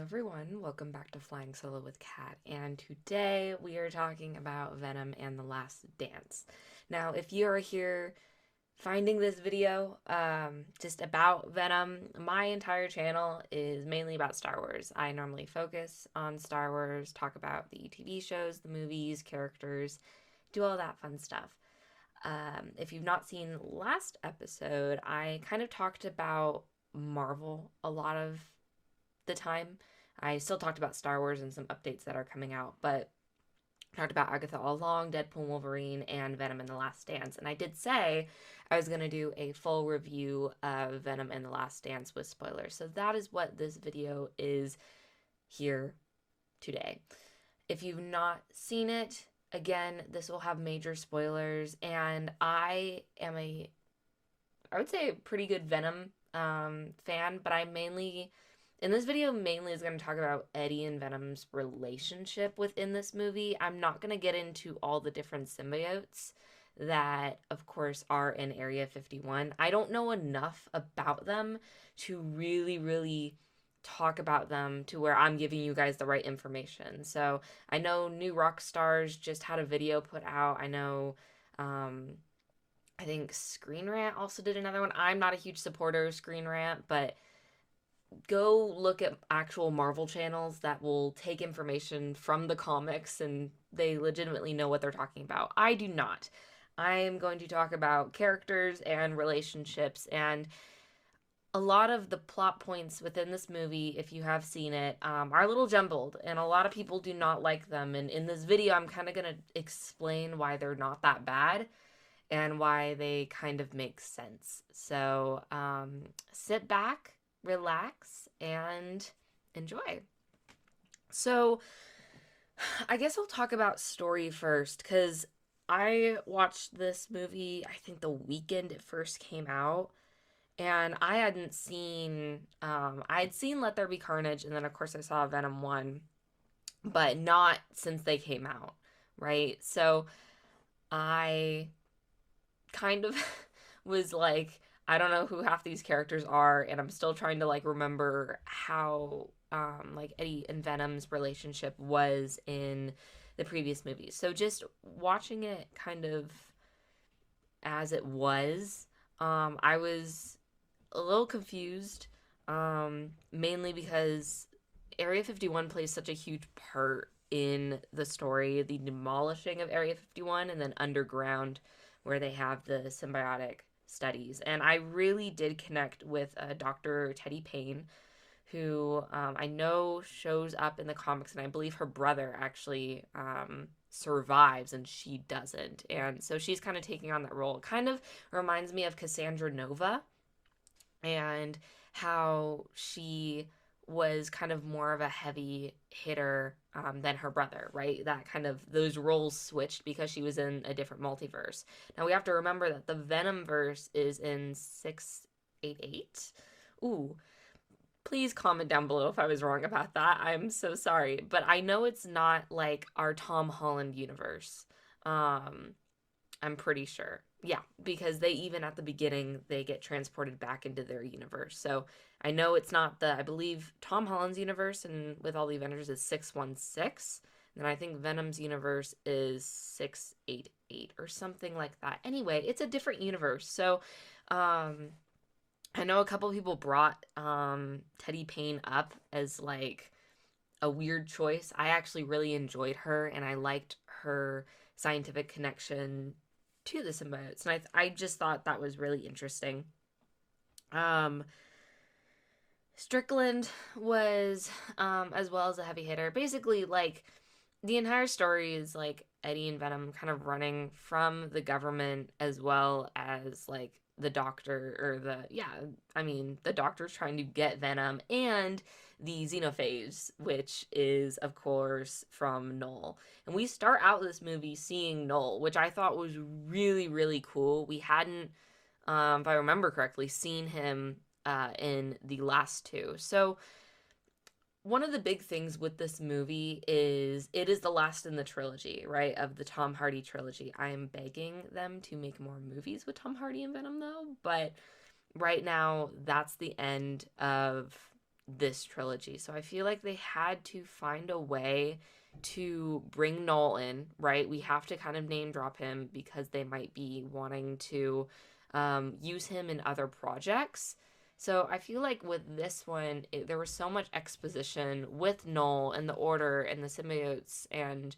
everyone, welcome back to Flying Solo with Kat, and today we are talking about Venom and the Last Dance. Now, if you are here finding this video just about Venom, my entire channel is mainly about Star Wars. I normally focus on Star Wars, talk about the TV shows, the movies, characters, do all that fun stuff. If you've not seen last episode, I kind of talked about Marvel a lot of the time. I still talked about Star Wars and some updates that are coming out, but talked about Agatha All Along, Deadpool Wolverine, and Venom and the Last Dance. And I did say I was going to do a full review of Venom and the Last Dance with spoilers. So that is what this video is here today. If you've not seen it, again, this will have major spoilers. And I am I would say, a pretty good Venom fan, but in this video, mainly is going to talk about Eddie and Venom's relationship within this movie. I'm not going to get into all the different symbiotes that, of course, are in Area 51. I don't know enough about them to really talk about them to where I'm giving you guys the right information. So I know New Rockstars just had a video put out. I know, I think Screen Rant also did another one. I'm not a huge supporter of Screen Rant, but go look at actual Marvel channels that will take information from the comics and they legitimately know what they're talking about. I do not. I am going to talk about characters and relationships, and a lot of the plot points within this movie, if you have seen it, are a little jumbled, and a lot of people do not like them. And in this video, I'm kind of going to explain why they're not that bad and why they kind of make sense. So sit back, relax, and enjoy. So I guess I'll talk about story first, because I watched this movie, I think the weekend it first came out, and I hadn't seen, I had seen Let There Be Carnage, and then of course I saw Venom 1, but not since they came out, right? So I kind of was like, I don't know who half these characters are, and I'm still trying to like remember how like Eddie and Venom's relationship was in the previous movies. So just watching it kind of as it was, I was a little confused, mainly because Area 51 plays such a huge part in the story, the demolishing of Area 51 and then underground where they have the symbiotic studies. And I really did connect with Dr. Teddy Payne, who I know shows up in the comics, and I believe her brother actually survives and she doesn't. And so she's kind of taking on that role. It kind of reminds me of Cassandra Nova and how she was kind of more of a heavy hitter than her brother, right? That kind of, those roles switched because she was in a different multiverse. Now we have to remember that the Venom verse is in 688. Ooh, please comment down below if I was wrong about that. I'm so sorry. But I know it's not like our Tom Holland universe. I'm pretty sure. Yeah, because they even at the beginning they get transported back into their universe. So I know it's not I believe Tom Holland's universe and with all the Avengers is 616. And I think Venom's universe is 688 or something like that. Anyway, it's a different universe. So I know a couple people brought Teddy Payne up as like a weird choice. I actually really enjoyed her, and I liked her scientific connection to the symbiotes, and I just thought that was really interesting. Strickland was as well as a heavy hitter. Basically, like, the entire story is like Eddie and Venom kind of running from the government, as well as like the doctor, or the doctor's trying to get Venom, and the Xenophage, which is of course from Null. And we start out this movie seeing Null, which I thought was really cool. We hadn't, if I remember correctly, seen him in the last two. So one of the big things with this movie is it is the last in the trilogy, right? Of the Tom Hardy trilogy. I am begging them to make more movies with Tom Hardy and Venom, though. But right now, that's the end of this trilogy. So I feel like they had to find a way to bring Noel in, right? We have to kind of name drop him because they might be wanting to use him in other projects. So I feel like with this one, there was so much exposition with Noel and the Order and the symbiotes and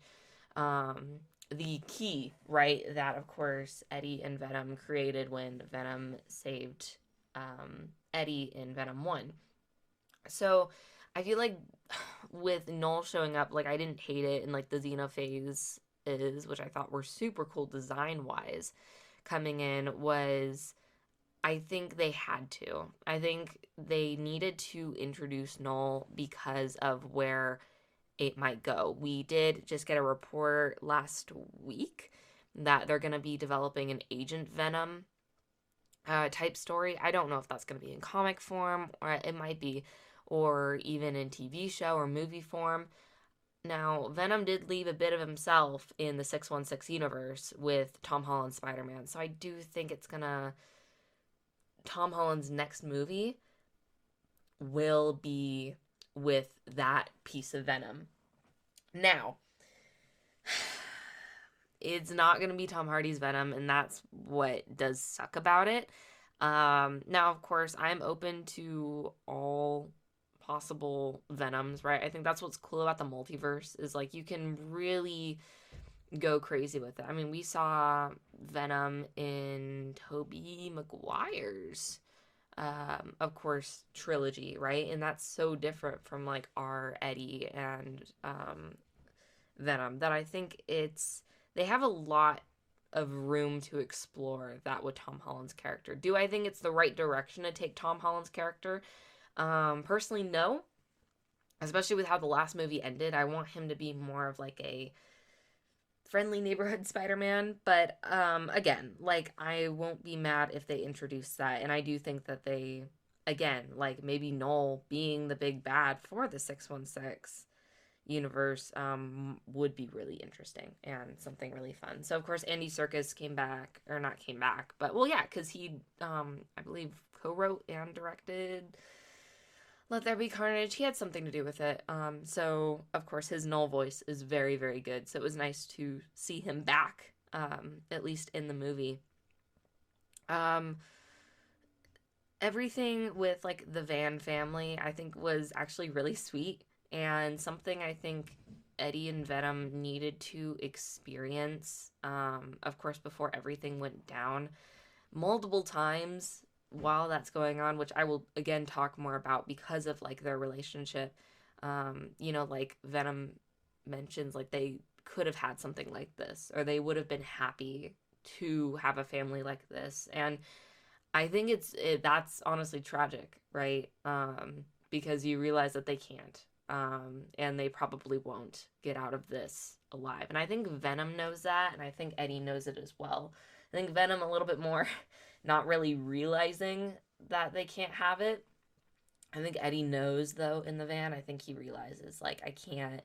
the key, right? That, of course, Eddie and Venom created when Venom saved Eddie in Venom 1. So I feel like with Noel showing up, like I didn't hate it, and like the Xenophase is, which I thought were super cool design wise, coming in was I think they had to. I think they needed to introduce Noel because of where it might go. We did just get a report last week that they're going to be developing an Agent Venom type story. I don't know if that's going to be in comic form, or it might be, or even in TV show or movie form. Now, Venom did leave a bit of himself in the 616 universe with Tom Holland's Spider-Man, so I do think it's gonna. Tom Holland's next movie will be with that piece of Venom. Now, it's not going to be Tom Hardy's Venom, and that's what does suck about it. Now, of course, I'm open to all possible Venoms, right? I think that's what's cool about the multiverse is like you can really go crazy with it. I mean, we saw Venom in Tobey Maguire's, of course, trilogy, right? And that's so different from like our Eddie and Venom that I think they have a lot of room to explore that with Tom Holland's character. Do I think it's the right direction to take Tom Holland's character? Personally, no. Especially with how the last movie ended. I want him to be more of like a friendly neighborhood Spider-Man. But again, like I won't be mad if they introduce that. And I do think that they, again, like maybe Noel being the big bad for the 616 universe would be really interesting and something really fun. So of course Andy Serkis came back, or not came back, but well yeah, because he I believe co-wrote and directed Let There Be Carnage. He had something to do with it. So of course his Null voice is very, very good. So it was nice to see him back, at least in the movie. Everything with like the Van family I think was actually really sweet and something I think Eddie and Venom needed to experience, of course, before everything went down multiple times while that's going on, which I will again talk more about because of like their relationship. Like Venom mentions, like they could have had something like this, or they would have been happy to have a family like this, and I think that's honestly tragic, right? Because you realize that they can't, and they probably won't get out of this alive. And I think Venom knows that, and I think Eddie knows it as well. I think Venom a little bit more, not really realizing that they can't have it. I think Eddie knows though in the van. I think he realizes like I can't.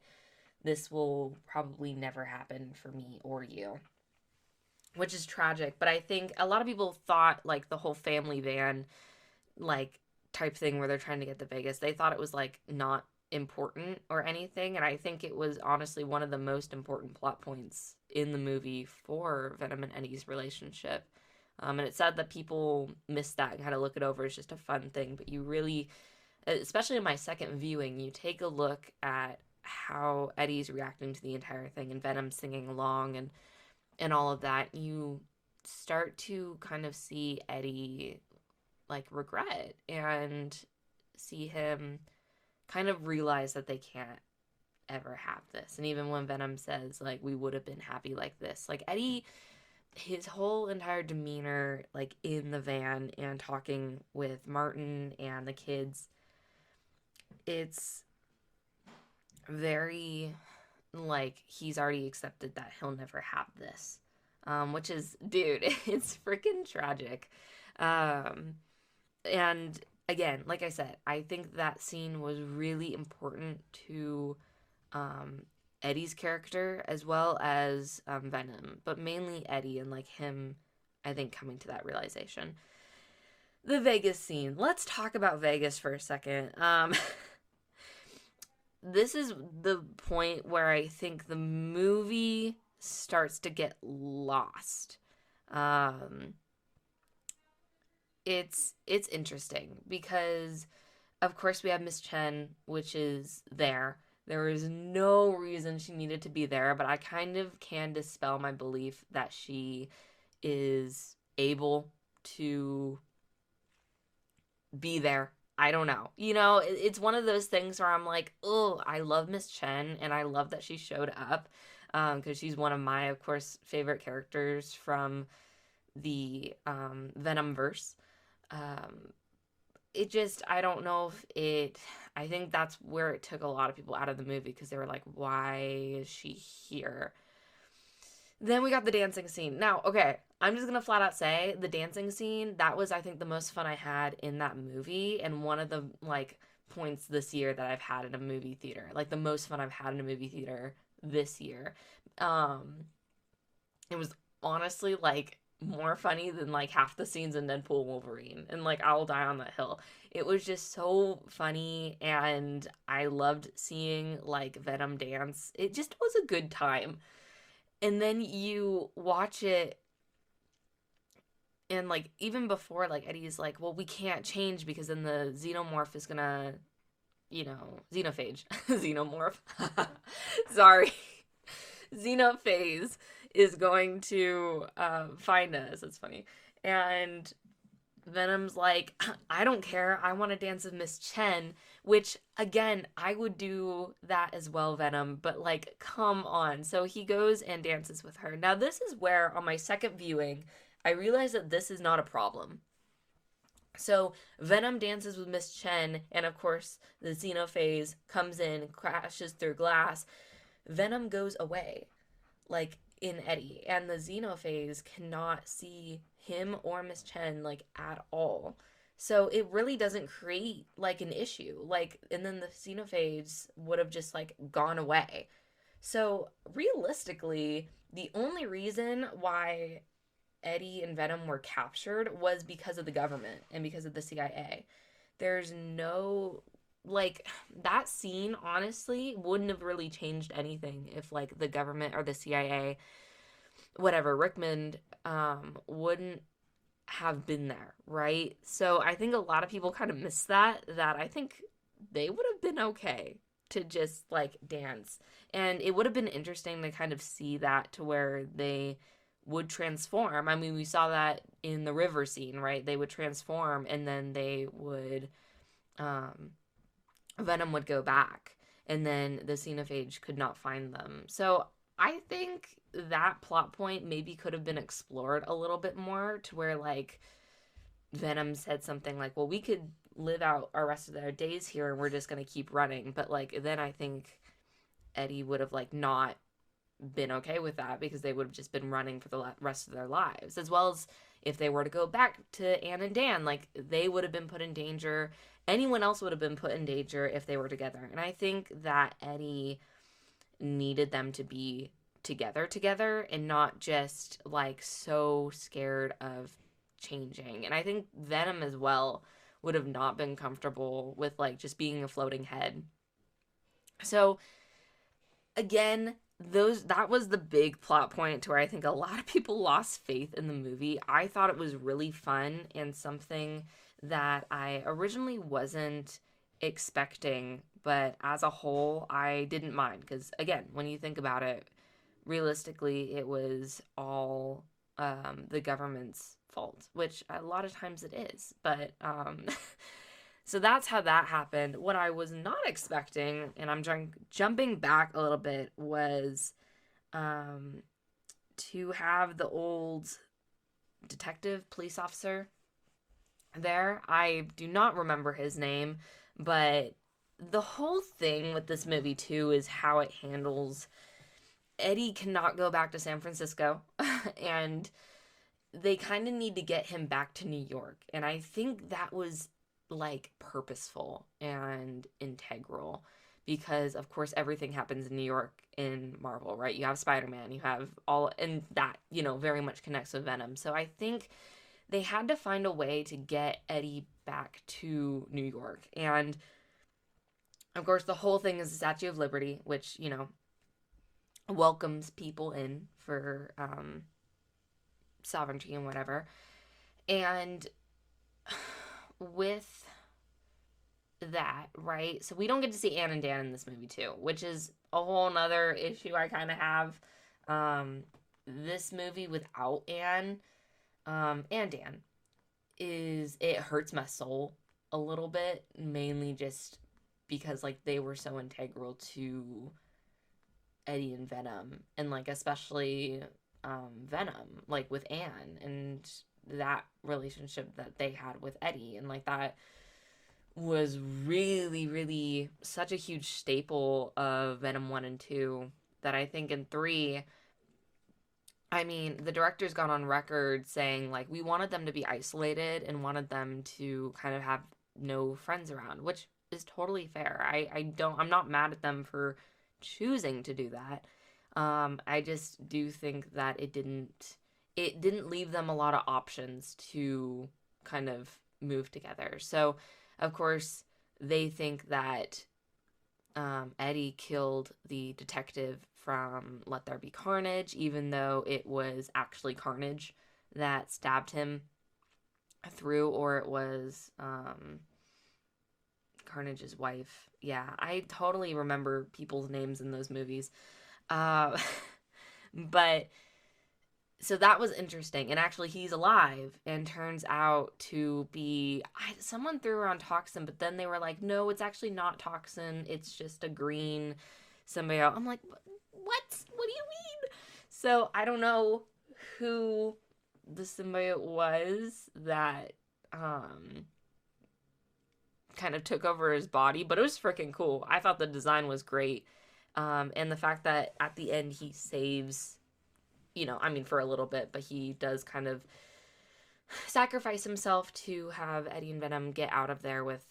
This will probably never happen for me or you, which is tragic. But I think a lot of people thought like the whole family van, like type thing where they're trying to get to Vegas, they thought it was like not important or anything. And I think it was honestly one of the most important plot points in the movie for Venom and Eddie's relationship. And it's sad that people missed that and kind of look it over as just a fun thing. But you really, especially in my second viewing, you take a look at how Eddie's reacting to the entire thing and Venom singing along and all of that, you start to kind of see Eddie like regret and see him kind of realize that they can't ever have this. And even when Venom says like we would have been happy like this, like Eddie, his whole entire demeanor like in the van and talking with Martin and the kids, it's very like he's already accepted that he'll never have this, which is, dude, it's freaking tragic. And again, like I said, I think that scene was really important to Eddie's character as well as Venom, but mainly Eddie and like him, I think, coming to that realization. The Vegas scene. Let's talk about Vegas for a second. This is the point where I think the movie starts to get lost. Um, it's interesting because of course we have Miss Chen, which is there. There is no reason she needed to be there, but I kind of can dispel my belief that she is able to be there. I don't know. It's one of those things where I'm like, oh, I love Miss Chen and I love that she showed up because she's one of my, of course, favorite characters from the Venom verse. Um, it just, I don't know if it, I think that's where it took a lot of people out of the movie because they were like, why is she here? Then we got the dancing scene. Now, okay, I'm just gonna flat out say the dancing scene, that was, I think, the most fun I had in that movie, and one of the, like, points this year that I've had in a movie theater. Like, the most fun I've had in a movie theater this year. Um, it was honestly, like, more funny than, like, half the scenes in Deadpool and Wolverine, and, like, I'll die on that hill. It was just so funny, and I loved seeing, like, Venom dance. It just was a good time. And then you watch it, and like even before, like Eddie's like, well, we can't change because then the xenomorph is gonna, xenophage. Xenomorph. Sorry. Xenophase is going to find us. It's funny. And Venom's like, I don't care. I want to dance with Miss Chen, which again, I would do that as well, Venom, but like, come on. So he goes and dances with her. Now, this is where on my second viewing, I realized that this is not a problem. So Venom dances with Miss Chen, and of course, the Xenophase comes in, crashes through glass. Venom goes away, like in Eddie, and the Xenophase cannot see him or Miss Chen like at all. So it really doesn't create like an issue. Like, and then the Xenophage would have just like gone away. So realistically, the only reason why Eddie and Venom were captured was because of the government and because of the CIA. There's no, like, that scene honestly wouldn't have really changed anything if like the government or the CIA, whatever, Rickman, wouldn't have been there, right? So I think a lot of people kind of miss that I think they would have been okay to just like dance. And it would have been interesting to kind of see that to where they would transform. I mean, we saw that in the river scene, right? They would transform and then they would um Venom would go back and then the Xenophage could not find them. So I think that plot point maybe could have been explored a little bit more to where like Venom said something like, well, we could live out our rest of our days here and we're just going to keep running. But like then I think Eddie would have like not been okay with that because they would have just been running for the rest of their lives, as well as if they were to go back to Anne and Dan, like they would have been put in danger. Anyone else would have been put in danger if they were together. And I think that Eddie needed them to be together and not just like so scared of changing. And I think Venom as well would have not been comfortable with like just being a floating head. So again, that was the big plot point to where I think a lot of people lost faith in the movie. I thought it was really fun and something that I originally wasn't expecting, but as a whole, I didn't mind because again, when you think about it, realistically, it was all the government's fault, which a lot of times it is. But so that's how that happened. What I was not expecting, and I'm jumping back a little bit, was um, to have the old detective police officer there. I do not remember his name, but the whole thing with this movie, too, is how it handles Eddie cannot go back to San Francisco, and they kind of need to get him back to New York. And I think that was like purposeful and integral because of course everything happens in New York in Marvel, right? You have Spider-Man, you have all, and that, very much connects with Venom. So I think they had to find a way to get Eddie back to New York. And of course, the whole thing is the Statue of Liberty, which, welcomes people in for sovereignty and whatever. And with that, right? So we don't get to see Anne and Dan in this movie too, which is a whole nother issue I kind of have. This movie without Anne and Dan it hurts my soul a little bit, mainly just because like they were so integral to Eddie and Venom, and like especially Venom, like with Anne and that relationship that they had with Eddie, and like that was really, really such a huge staple of Venom 1 and 2 that I think in 3, I mean, the director's gone on record saying, like, we wanted them to be isolated and wanted them to kind of have no friends around, which is totally fair. I'm not mad at them for choosing to do that. I just do think that it didn't leave them a lot of options to kind of move together. So, of course, they think that Eddie killed the detective from Let There Be Carnage, even though it was actually Carnage that stabbed him through, or it was Carnage's wife. Yeah, I totally remember people's names in those movies. Uh, but so that was interesting. And actually, he's alive and turns out to be. Someone threw around toxin, but then they were like, no, it's actually not toxin. It's just a green symbiote. I'm like, what? What do you mean? So I don't know who the symbiote was that kind of took over his body, but it was freaking cool. I thought the design was great. And the fact that at the end he saves, I mean, for a little bit, but he does kind of sacrifice himself to have Eddie and Venom get out of there with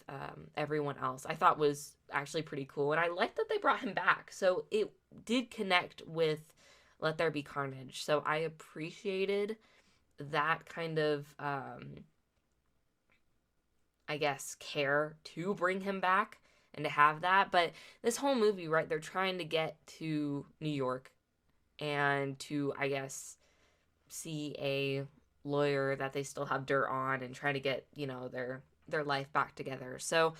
everyone else, I thought was actually pretty cool. And I liked that they brought him back. So it did connect with Let There Be Carnage. So I appreciated that kind of, I guess, care to bring him back and to have that. But this whole movie, right, they're trying to get to New York and to, I guess, see a lawyer that they still have dirt on and try to get, their life back together. So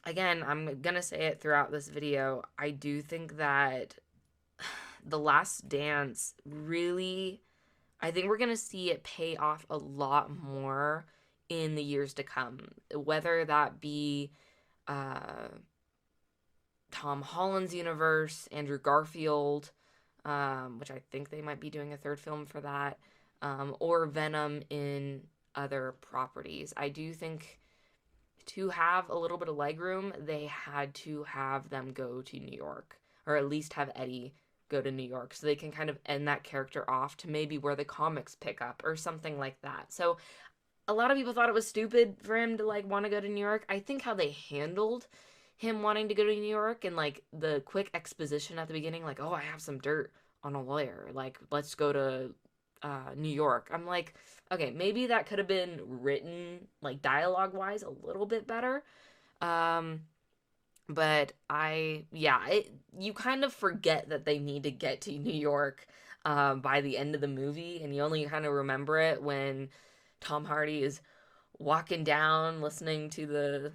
again, I'm gonna say it throughout this video, I do think that The Last Dance really, I think we're gonna see it pay off a lot more in the years to come, whether that be Tom Holland's universe, Andrew Garfield, which I think they might be doing a third film for that, or Venom in other properties. I do think to have a little bit of legroom, they had to have them go to New York, or at least have Eddie go to New York, so they can kind of end that character off to maybe where the comics pick up or something like that. So a lot of people thought it was stupid for him to like want to go to New York. I think how they handled him wanting to go to New York and like the quick exposition at the beginning, like, oh, I have some dirt on a lawyer, like, let's go to New York. I'm like, okay, maybe that could have been written like dialogue wise a little bit better. But you kind of forget that they need to get to New York by the end of the movie, and you only kind of remember it when Tom Hardy is walking down listening to the,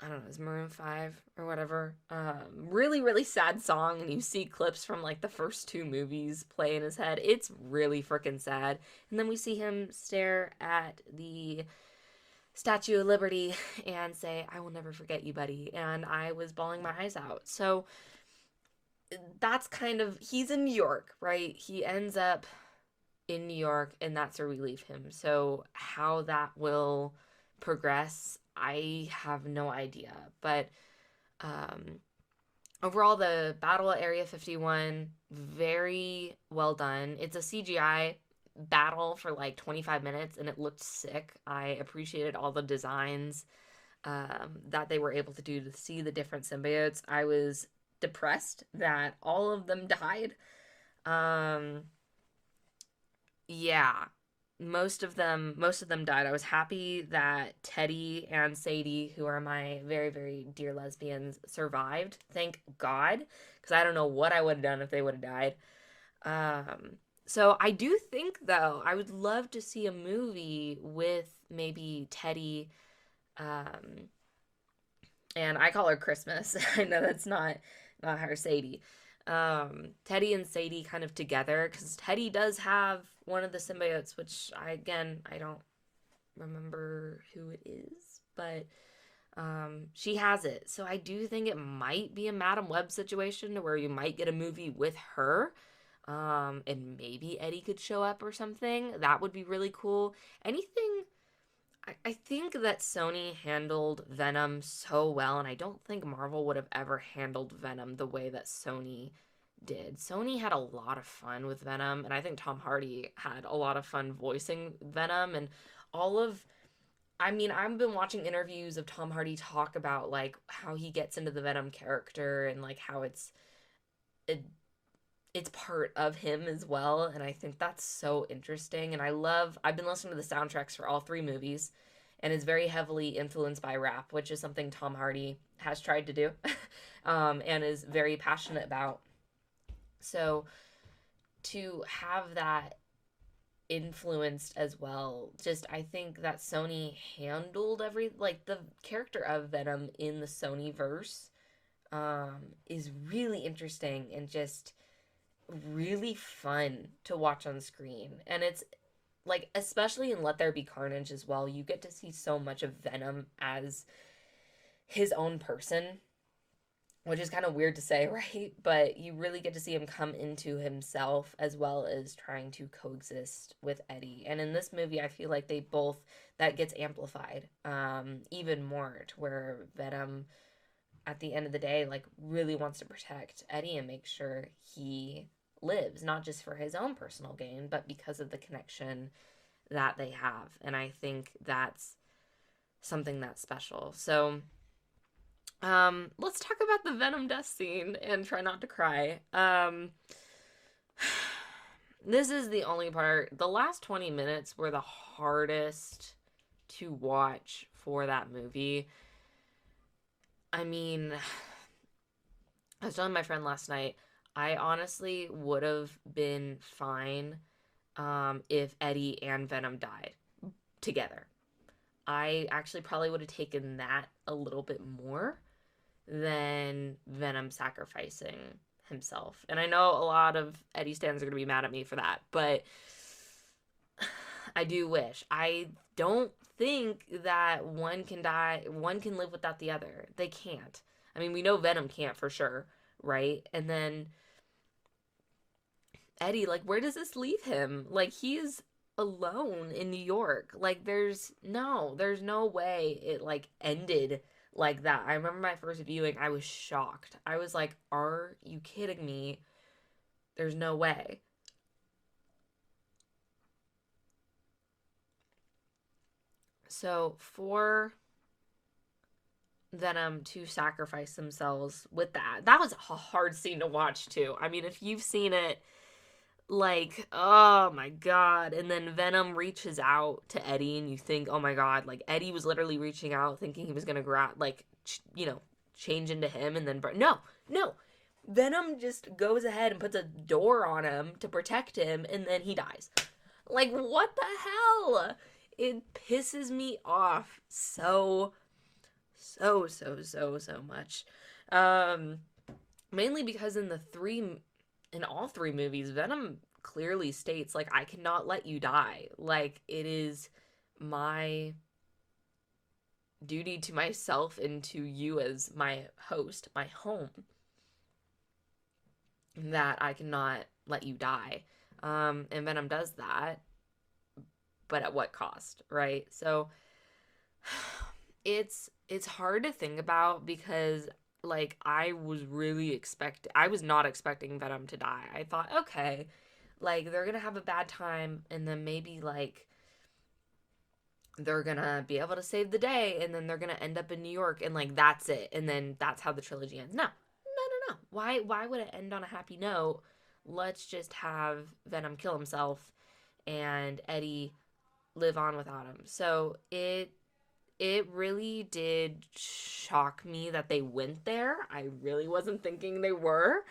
I don't know, it's Maroon 5 or whatever. Really, really sad song, and you see clips from like the first 2 movies play in his head. It's really freaking sad. And then we see him stare at the Statue of Liberty and say, I will never forget you, buddy. And I was bawling my eyes out. So that's kind of, he's in New York, right? He ends up in New York, and that's where we leave him. So how that will progress, I have no idea. But overall, the battle at Area 51, very well done. It's a CGI battle for like 25 minutes, and it looked sick. I appreciated all the designs that they were able to do to see the different symbiotes. I was depressed that all of them died. Yeah. most of them died. I was happy that Teddy and Sadie, who are my very, very dear lesbians, survived. Thank God, because I don't know what I would have done if they would have died. Um, so I do think though I would love to see a movie with maybe Teddy, um, and I call her Christmas. I know that's not her Sadie. Teddy and Sadie kind of together because Teddy does have one of the symbiotes, which I don't remember who it is, but she has it. So I do think it might be a Madam Web situation to where you might get a movie with her. And maybe Eddie could show up or something. That would be really cool. Anything I think that Sony handled Venom so well, and I don't think Marvel would have ever handled Venom the way that Sony did. Sony had a lot of fun with Venom, and I think Tom Hardy had a lot of fun voicing Venom and all of I mean, I've been watching interviews of Tom Hardy talk about like how he gets into the Venom character and like how it, it's part of him as well, and I think that's so interesting. And I've been listening to the soundtracks for all three movies, and it's very heavily influenced by rap, which is something Tom Hardy has tried to do, and is very passionate about. So to have that influenced as well, just I think that Sony handled every like the character of Venom in the Sony verse is really interesting and just really fun to watch on screen. And it's like, especially in Let There Be Carnage as well, you get to see so much of Venom as his own person, which is kind of weird to say, right? But you really get to see him come into himself as well as trying to coexist with Eddie. And in this movie, I feel like they both, that gets amplified even more to where Venom, at the end of the day, like really wants to protect Eddie and make sure he lives, not just for his own personal gain, but because of the connection that they have. And I think that's something that's special. So, let's talk about the Venom death scene and try not to cry. This is the only part. The last 20 minutes were the hardest to watch for that movie. I mean, I was telling my friend last night, I honestly would have been fine if Eddie and Venom died together. I actually probably would have taken that a little bit more than Venom sacrificing himself. And I know a lot of Eddie stans are going to be mad at me for that, but I do wish. I don't think that one can die, one can live without the other. They can't. I mean, we know Venom can't for sure, right? And then Eddie, like, where does this leave him? Like, he's alone in New York. Like, there's no way it, like, ended like that. I remember my first viewing, I was shocked. I was like, are you kidding me? There's no way. So, for Venom to sacrifice themselves with that was a hard scene to watch, too. I mean, if you've seen it, like, oh my god. And then Venom reaches out to Eddie and you think, oh my god, like Eddie was literally reaching out thinking he was gonna grab, like, change into him, and then no, Venom just goes ahead and puts a door on him to protect him, and then he dies. Like, what the hell? It pisses me off so much. um Mainly because in all three movies, Venom clearly states, like, I cannot let you die. Like, it is my duty to myself and to you as my host, my home, that I cannot let you die. And Venom does that, but at what cost, right? So it's hard to think about because like I was not expecting Venom to die. I thought, okay, like they're gonna have a bad time and then maybe like they're gonna be able to save the day and then they're gonna end up in New York and like that's it. And then that's how the trilogy ends. No. Why would it end on a happy note? Let's just have Venom kill himself and Eddie live on without him. So it really did shock me that they went there. I really wasn't thinking they were.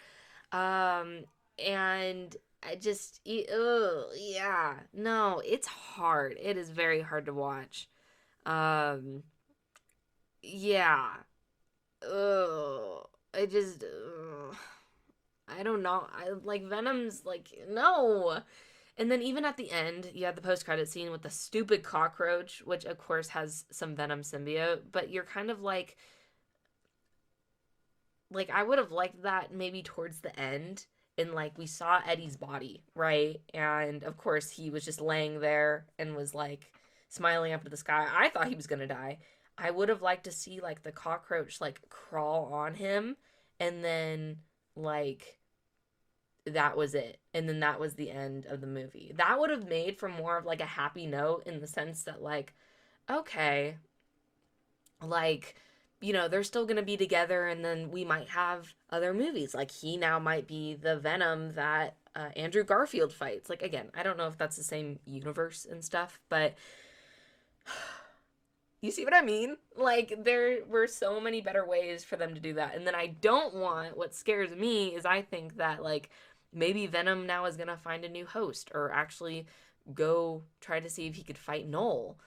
Um, and I just, yeah, no, it's hard. It is very hard to watch. Um, yeah, I just, I don't know. I like Venom's like no. And then even at the end, you had the post credit scene with the stupid cockroach, which of course has some Venom symbiote, but you're kind of like I would have liked that maybe towards the end. And like we saw Eddie's body, right? And of course he was just laying there and was like smiling up to the sky. I thought he was gonna die. I would have liked to see like the cockroach like crawl on him and then like that was it. And then that was the end of the movie. That would have made for more of like a happy note in the sense that like, okay, like, they're still going to be together and then we might have other movies. Like he now might be the Venom that Andrew Garfield fights. Like again, I don't know if that's the same universe and stuff, but you see what I mean? Like there were so many better ways for them to do that. And then I don't want what scares me is I think that like maybe Venom now is going to find a new host or actually go try to see if he could fight Noel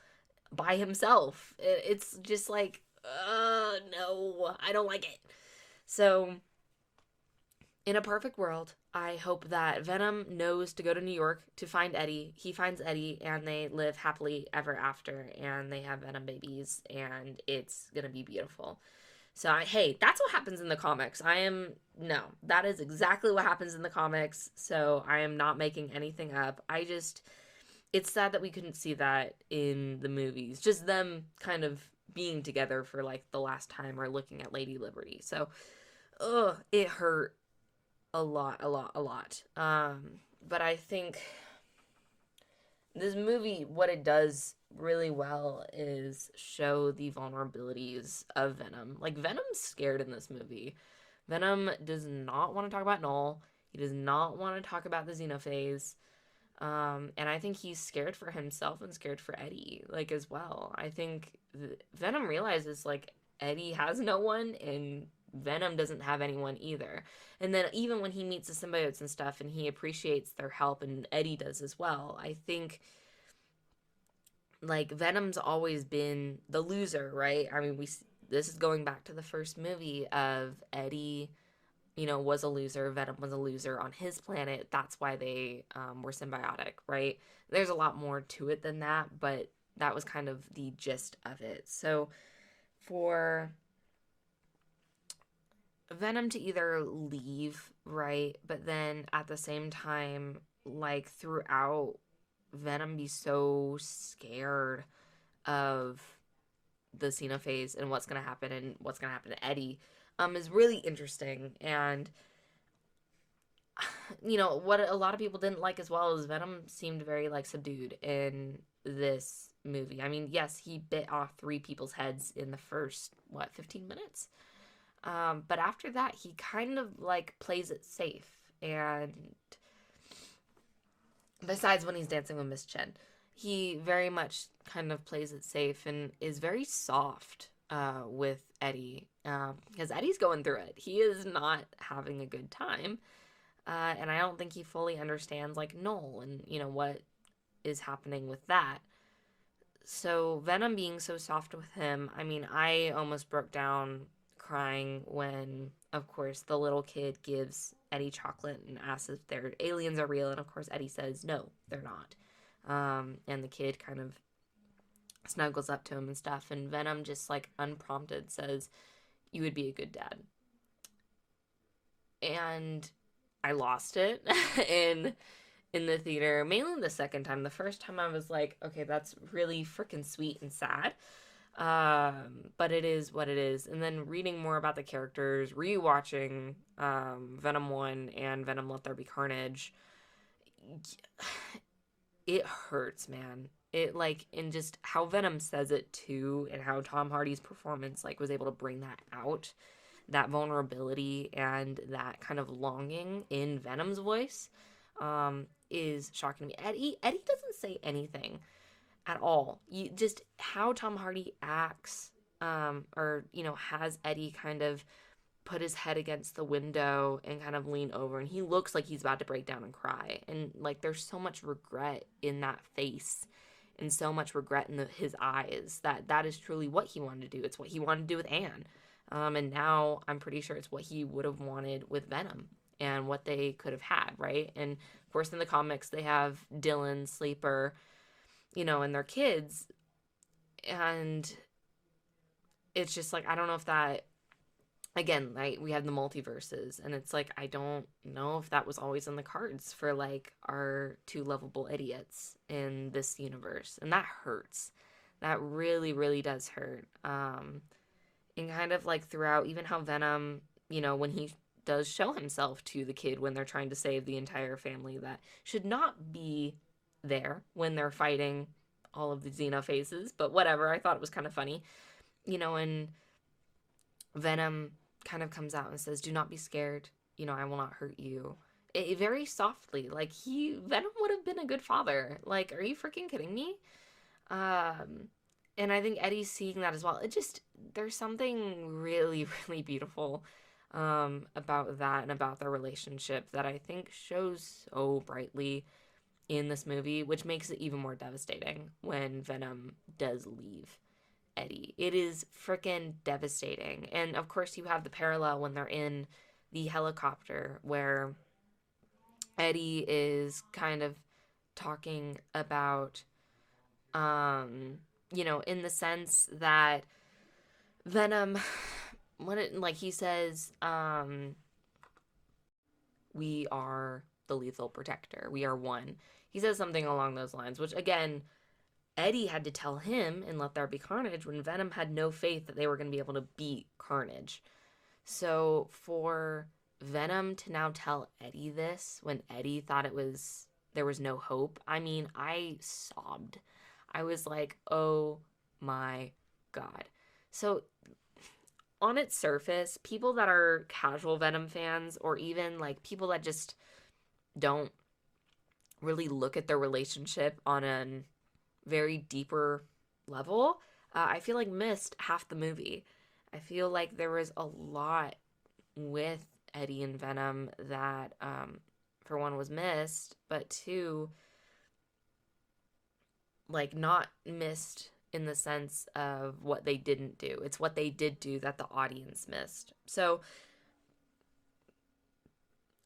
by himself. It's just like no, I don't like it. So in a perfect world, I hope that Venom knows to go to New York to find Eddie. He finds Eddie and they live happily ever after and they have Venom babies and it's going to be beautiful. So, hey, that's what happens in the comics. No, that is exactly what happens in the comics. So, I am not making anything up. It's sad that we couldn't see that in the movies. Just them kind of being together for like the last time or looking at Lady Liberty. So, it hurt a lot, a lot, a lot. But I think this movie, what it does really well is show the vulnerabilities of Venom. Like, Venom's scared in this movie. Venom does not want to talk about Noel. He does not want to talk about the Xenophase. And I think he's scared for himself and scared for Eddie, like, as well. I think Venom realizes, like, Eddie has no one, and Venom doesn't have anyone either. And then even when he meets the symbiotes and stuff, and he appreciates their help, and Eddie does as well, I think, like, Venom's always been the loser, right? I mean, this is going back to the first movie of Eddie was a loser. Venom was a loser on his planet. That's why they were symbiotic, right? There's a lot more to it than that, but that was kind of the gist of it. So for Venom to either leave, right, but then at the same time, like throughout, Venom be so scared of the Xenophase and what's going to happen and what's going to happen to Eddie is really interesting. And what a lot of people didn't like as well is Venom seemed very like subdued in this movie. I mean, yes, he bit off 3 people's heads in the first 15 minutes. But after that, he kind of like plays it safe. And besides when he's dancing with Miss Chen, he very much kind of plays it safe and is very soft with Eddie, because Eddie's going through it. He is not having a good time, and I don't think he fully understands like Noel and what is happening with that. So Venom being so soft with him, I mean, I almost broke down crying when, of course, the little kid gives Eddie chocolate and asks if their aliens are real, and of course Eddie says no, they're not. And the kid kind of snuggles up to him and stuff, and Venom just like unprompted says, "You would be a good dad." And I lost it in the theater, mainly the second time. The first time I was like, okay, that's really freaking sweet and sad. But it is what it is. And then reading more about the characters, rewatching Venom 1 and Venom Let There Be Carnage, it hurts, man. It like, and just how Venom says it too, and how Tom Hardy's performance like was able to bring that out, that vulnerability and that kind of longing in Venom's voice, is shocking to me. Eddie doesn't say anything. at all. You just how Tom Hardy acts, or has Eddie kind of put his head against the window and kind of lean over, and he looks like he's about to break down and cry, and like there's so much regret in that face and so much regret in his eyes, that is truly what he wanted to do. It's what he wanted to do with Anne, and now I'm pretty sure it's what he would have wanted with Venom and what they could have had, right? And of course in the comics they have Dylan, Sleeper, and their kids, and it's just like I don't know if that, again, like we have the multiverses, and it's like I don't know if that was always in the cards for like our two lovable idiots in this universe, and that hurts. That really, really does hurt. And kind of like throughout, even how Venom, when he does show himself to the kid when they're trying to save the entire family that should not be there when they're fighting all of the Xenofaces, but whatever. I thought it was kind of funny, and Venom kind of comes out and says, "Do not be scared. I will not hurt you." Very softly, like Venom would have been a good father. Like, are you freaking kidding me? Um, and I think Eddie's seeing that as well. There's something really, really beautiful, about that and about their relationship that I think shows so brightly in this movie, which makes it even more devastating when Venom does leave Eddie. It is freaking devastating. And of course, you have the parallel when they're in the helicopter where Eddie is kind of talking about, in the sense that Venom, like he says, we are the lethal protector. We are one. He says something along those lines, which again, Eddie had to tell him in Let There Be Carnage when Venom had no faith that they were going to be able to beat Carnage. So for Venom to now tell Eddie this when Eddie thought there was no hope, I mean, I sobbed. I was like, oh my God. So on its surface, people that are casual Venom fans, or even like people that just don't really look at their relationship on a very deeper level, I feel like missed half the movie. I feel like there was a lot with Eddie and Venom that, for one, was missed, but two, like not missed in the sense of what they didn't do. It's what they did do that the audience missed. So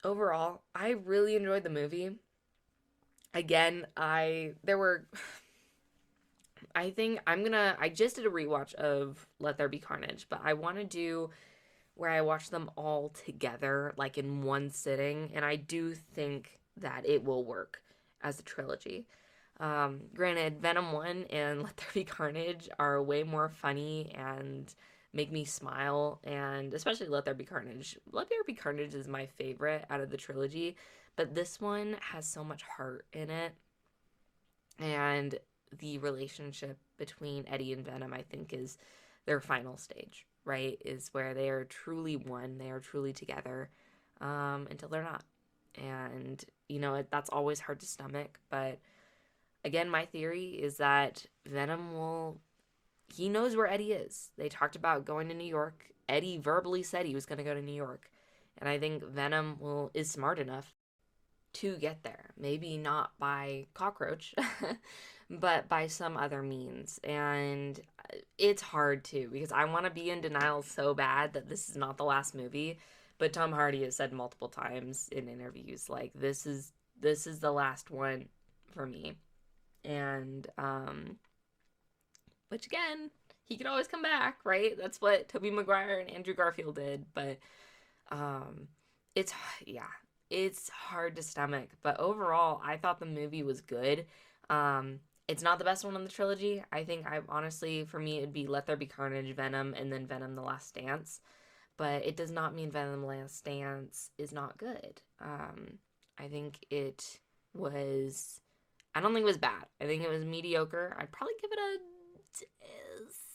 overall, I really enjoyed the movie. Again, I think I just did a rewatch of Let There Be Carnage, but I want to do where I watch them all together, like in one sitting, and I do think that it will work as a trilogy. Granted, Venom 1 and Let There Be Carnage are way more funny and make me smile, and especially Let There Be Carnage. Let There Be Carnage is my favorite out of the trilogy, but this one has so much heart in it, and the relationship between Eddie and Venom, I think, is their final stage, right? Is where they are truly one, they are truly together, until they're not. And, that's always hard to stomach, but again, my theory is that he knows where Eddie is. They talked about going to New York. Eddie verbally said he was going to go to New York. And I think Venom is smart enough to get there. Maybe not by cockroach, but by some other means. And it's hard too, because I want to be in denial so bad that this is not the last movie. But Tom Hardy has said multiple times in interviews, like, this is the last one for me. And which again, he could always come back, right? That's what Tobey Maguire and Andrew Garfield did. But it's hard to stomach. But overall, I thought the movie was good. It's not the best one in the trilogy. I think honestly, for me, it'd be Let There Be Carnage, Venom, and then Venom: The Last Dance. But it does not mean Venom: The Last Dance is not good. I think it was. I don't think it was bad. I think it was mediocre. I'd probably give it a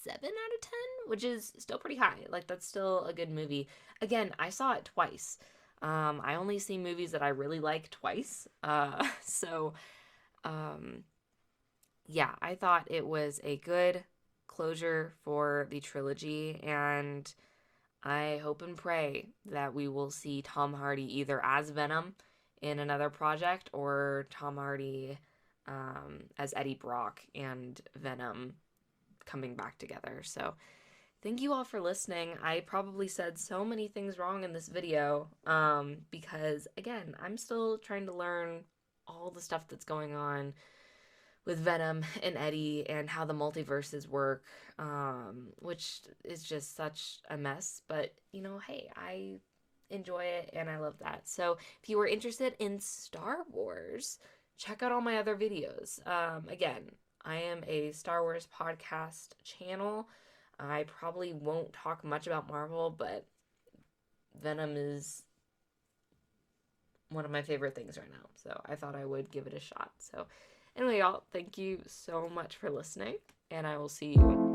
7 out of 10, which is still pretty high. Like, that's still a good movie. Again, I saw it twice. I only see movies that I really like twice. So, yeah, I thought it was a good closure for the trilogy, and I hope and pray that we will see Tom Hardy either as Venom in another project or Tom Hardy as Eddie Brock and Venom coming back together. So, thank you all for listening. I probably said so many things wrong in this video because, again, I'm still trying to learn all the stuff that's going on with Venom and Eddie and how the multiverses work, which is just such a mess. But, hey, I enjoy it and I love that. So if you were interested in Star Wars, check out all my other videos. Again, I am a Star Wars podcast channel. I probably won't talk much about Marvel, but Venom is one of my favorite things right now. So I thought I would give it a shot. So anyway, y'all, thank you so much for listening, and I will see you